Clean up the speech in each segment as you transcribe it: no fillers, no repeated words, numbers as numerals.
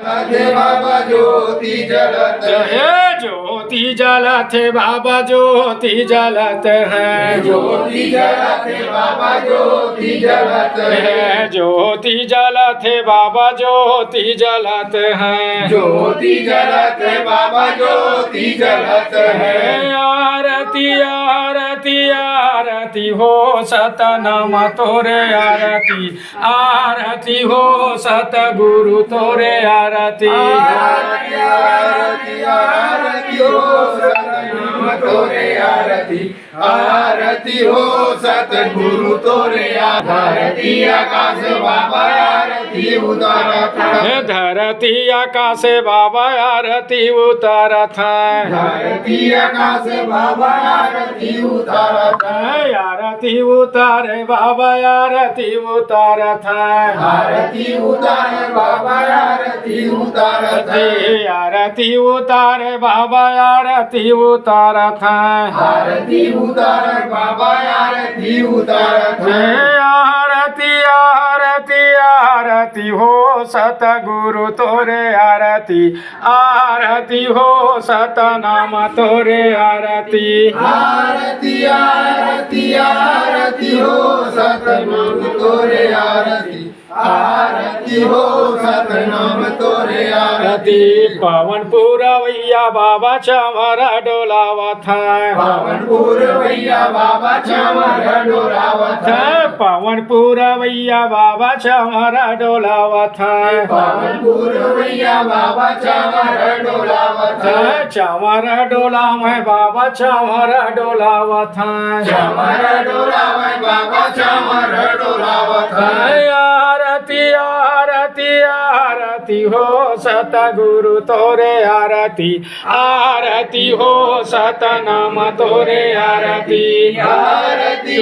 थे बाबा ज्योति जलत है ज्योति जलत है बाबा ज्योति जलत है ज्योति जलत है बाबा ज्योति जलत है ज्योति जलत है बाबा ज्योति जलत है ज्योति जलत है बाबा ज्योति जलत है आरती आरती आरती हो सतनाम तोरे आरती आरती हो सतगुरु तोरे आरती आरती आरती आरती हो सतनाम तोरे आरती आरती हो सतगुरु तोरे आरती आकाश बाबा आरती उतारत है धरती आकाश बाबा आरती उतारत है धरती आकाश बाबा आरती उतारत आरती उतारे बाबा आरती उतारत है आरती उतारे बाबा आरती उतारत आरती उतारे बाबा आरती उतारत है आरती उतारे बाबा आरती उतारत आरती आरती आरती हो सतगुरु तोरे आरती आरती हो सतनाम तोरे आरती आरती आरती आरती हो सतनाम तोरे आरती आरती हो सतनाम तोरे आरती पवन पुरवैया बाबा चमरा डोलावत है पवन पुरवैया बाबा चमर डोलावत है पवन पुरवैया बाबा चमरा डोलावत है पवन पुरवैया बाबा चमर डोलावत है चमर डोला में बाबा चमर डोलावत है चमर डोलावत बाबा चमर डोलावत है आरती आरती आरती हो सतगुरु तोरे आरती आरती हो सतनाम तोरे आरती आरती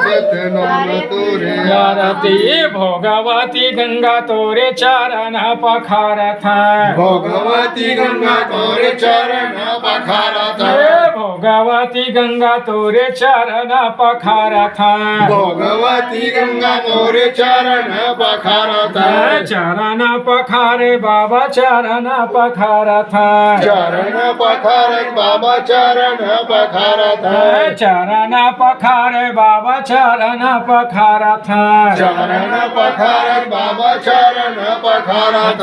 सतनाम तोरे आरती भोगवती गंगा तोरे चरण पखारत है भगवती गंगा तोरे चरण पखारत भोगवती गंगा तोरे चरण पखारत है भगवती गंगा तोरे चरण पखारत चरण पखारे बाबा चरण पखारत है चरण पखारत बाबा चरण पखारत चरण पखारे बाबा चरण पखारत है चरण पखारत बाबा चरण पखारत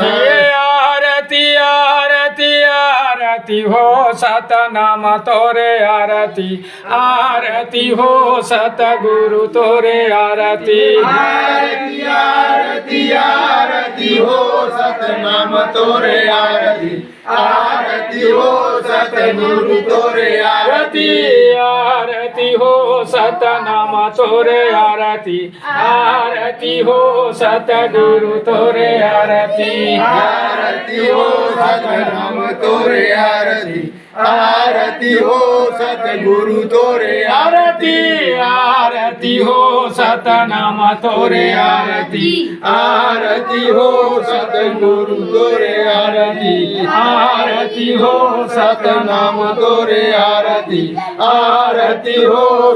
आरती आरती आरती हो सतनाम तोरे आरती आरती हो सतगुरु तोरे आरती आरती आरती आरती हो सतनाम तोरे आरती आरती हो सतगुरु तोरे आरती आरती हो सतनाम तोरे आरती आरती हो सतगुरु तोरे आरती आरती हो सतनाम तोरे आरती आरती हो सतगुरु तोरे आरती आरती हो सतनाम तोरे आरती आरती हो सतगुरु तोरे आरती आरती हो सतनाम तोरे आरती आरती हो